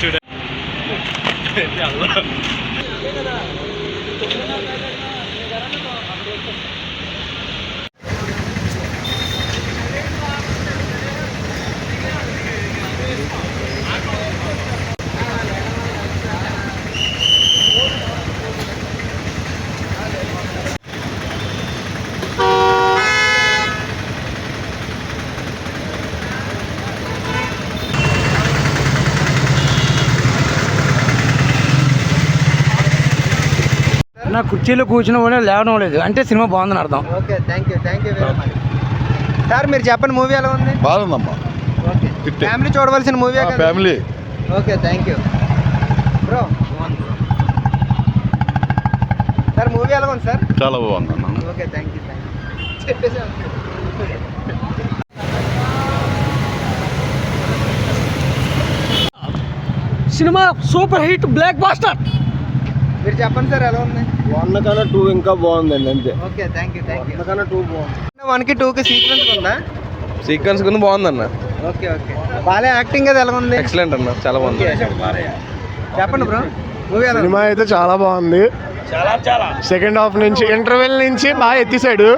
చూడ నా కుర్చీలో కూర్చుని కూడా లేవడం లేదు అంటే సినిమా బాగుందని అర్థం. Okay, thank you very much. Sir మీరు చెప్పండి, మూవీ ఎలా ఉంది? బాగుందమ్మా. ఓకే, ఫ్యామిలీ చూడవలసిన movie. Family. Okay, thank you bro. Sir movie ఎలా ఉంది సార్? చాలా బాగుందన్న. ఓకే, థ్యాంక్ యూ చెప్పేసి. Cinema super hit, blockbuster. మీరు చెప్పండి సార్ ఎలా ఉంది? 1 కన్నా 2 ఇంకా బాగుందండి అంతే. ఓకే, థ్యాంక్ యూ 1 కన్నా 2 బాగుంది. 1కి 2కి సీక్వెన్స్ ఉందా? సీక్వెన్స్ కింద బాగుందన్న. ఓకే ఓకే, బాలే యాక్టింగ్ అది ఎలా ఉంది? ఎక్సలెంట్ అన్న, చాలా బాగుంది. చెప్పండి బ్రో, మూవీ ఎలా ఉంది? సినిమా అయితే చాలా బాగుంది. సెకండ్ హాఫ్ నుంచి ఇంటర్వెల్ నుంచి బాగా ఎత్తిసాడు.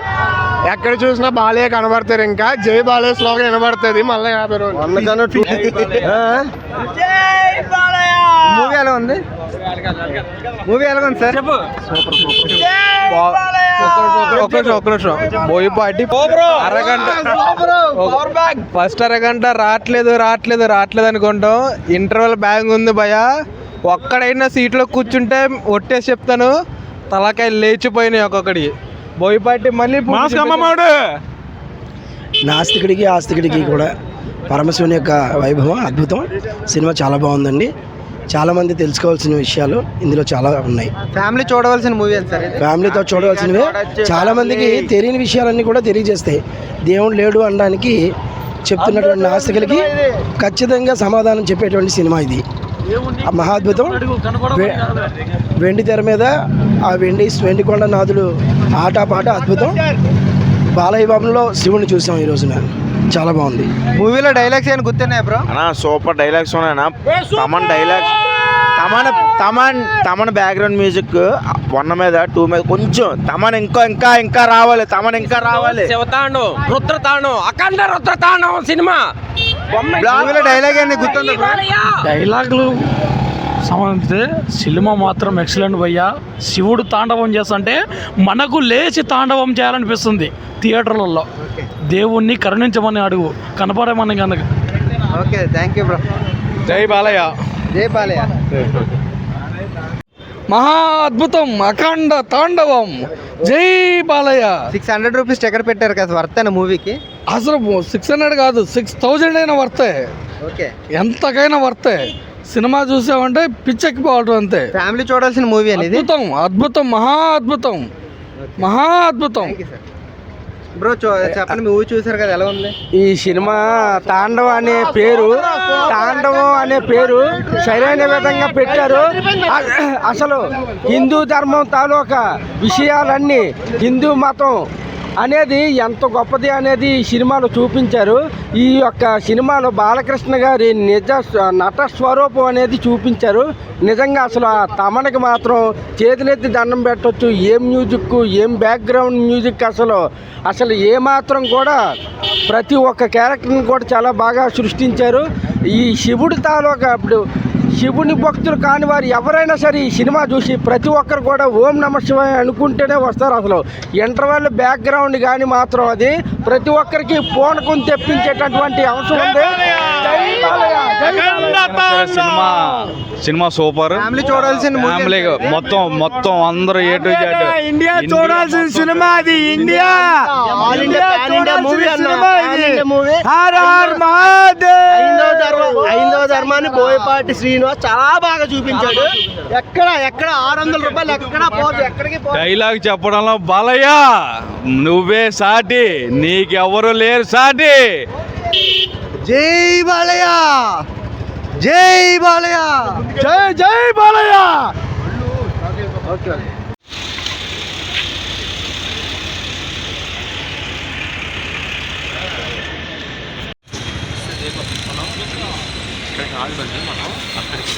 ఎక్కడ చూసినా బాలే కనబడతారు. ఇంకా జై బాలే స్లోగా వినబడుతుంది. మళ్ళీ 50 రోజులు. 1 కన్నా 2. మూవీ ఎలా ఉంది? మూవీ ఎలా ఉంది సార్? ఒక్క నిమిషం. బోయపాటి అరగంట, ఫస్ట్ అరగంట రావట్లేదు అనుకుంటాం. ఇంటర్వెల్ బ్యాంగ్ ఉంది భయ. ఒక్కడైనా సీట్లో కూర్చుంటే ఒట్టేసి చెప్తాను, తలకాయ లేచిపోయినాయి ఒక్కొక్కడి. బోయపాటి మళ్ళీ నాస్తికుడికి ఆస్తికుడికి కూడా పరమశివుని యొక్క వైభవం అద్భుతం. సినిమా చాలా బాగుందండి. చాలామంది తెలుసుకోవాల్సిన విషయాలు ఇందులో చాలా ఉన్నాయి. ఫ్యామిలీ చూడవలసిన మూవీ అని సార్? ఫ్యామిలీతో చూడవలసినవే. చాలామందికి తెలియని విషయాలన్నీ కూడా తెలియజేస్తాయి. దేవుడు లేడు అనడానికి చెప్తున్నటువంటి నాస్తికులకి ఖచ్చితంగా సమాధానం చెప్పేటువంటి సినిమా ఇది. మహాద్భుతం. వెండి తెర మీద ఆ వెండికొండ నాదులు ఆటపాట అద్భుతం. బాలయ్య బాబులో శివుని చూసాం ఈ రోజున. చాలా బాగుంది. మూవీలో డైలాగ్స్ ఏమైనా గుర్తున్నాయా బ్రో? సూపర్ డైలాగ్స్ ఉన్నాయన్నా. తమన్ బ్యాక్గ్రౌండ్ మ్యూజిక్ 1 మీద 2 మీద కొంచెం తమన్ ఇంకా రావాలి. శివతాండం, రుద్రతాండం, అఖండ రుద్రతాండం సినిమా. మూవీలో డైలాగ్ ఏమైనా గుర్తుందా బ్రో? డైలాగులు సంబంధించి సినిమా మాత్రం ఎక్సలెంట్ భయ్యా. శివుడు తాండవం చేస్తుంటే మనకు లేచి తాండవం చేయాలనిపిస్తుంది థియేటర్లలో. దేవుణ్ణి కరుణించమని అడుగు, కనపడమని కనుక. Okay, thank you bro. జై బాలయ్య. జై బాలయ్య. మహా అద్భుతం, అఖండ తాండవం, జై బాలయ్య. 600 రూపీస్ స్టిక్కర్ పెట్టారు కదా, వర్త్ అయిన మూవీకి? అసలు 600 కాదు, 6000 అయినా వర్తే. ఓకే, ఎంతకైనా వర్తే. సినిమా చూసామంటే పిచ్చెక్కిపోవడం అంతే. ఫ్యామిలీ చూడాల్సిన మూవీ అనేది. అద్భుతం, అద్భుతం, మహా అద్భుతం, మహా అద్భుతం. బ్రో చెప్పండి, మూవీ చూసారు కదా, ఎలా ఉంది? ఈ సినిమా తాండవం అనే పేరు సరైన విధంగా పెట్టారు. అసలు హిందూ ధర్మం తాలూకా విషయాలన్నీ, హిందూ మతం అనేది ఎంత గొప్పది అనేది ఈ సినిమాలో చూపించారు. ఈ యొక్క సినిమాలో బాలకృష్ణ గారి నిజ నట స్వరూపం అనేది చూపించారు. నిజంగా అసలు ఆ తమనకి మాత్రం చేతులెత్తి దండం పెట్టవచ్చు. ఏం మ్యూజిక్, ఏం బ్యాక్గ్రౌండ్ మ్యూజిక్. అసలు ఏమాత్రం కూడా ప్రతి ఒక్క క్యారెక్టర్ని కూడా చాలా బాగా సృష్టించారు. ఈ శివుడి తాలూకా ఇప్పుడు శివుని భక్తులు కాని వారు ఎవరైనా సరే ఈ సినిమా చూసి ప్రతి ఒక్కరు కూడా ఓం నమ శివాయ అనుకుంటేనే వస్తారు. అసలు ఇంటర్వెల్ బ్యాక్గ్రౌండ్ కానీ మాత్రం అది ప్రతి ఒక్కరికి పూనకం తెప్పించేటటువంటి అంశం ఉంది. Cinema super. ఫ్యామిలీ చూడాల్సిన ఫ్యామిలీ మొత్తం అందరూ ఏ టు జెడ్ ఇండియా చూడాల్సిన సినిమా అది. ఇండియా హైందవ ధర్మాన్ని బోయపాటి శ్రీనివాస్ చాలా బాగా చూపించాడు. ఎక్కడ 600 రూపాయలు ఎక్కడ పోదు, ఎక్కడికి పోదు. డైలాగ్ చెప్పడంలో బాలయ్య నువ్వే సాటి, నీకెవరు లేరు సాటి. జై బాలయ్య, జై బాలయ్య, జై బాలయ్య. ఓకే. ఇక్కడ కాదు బండి మనం అక్కడికి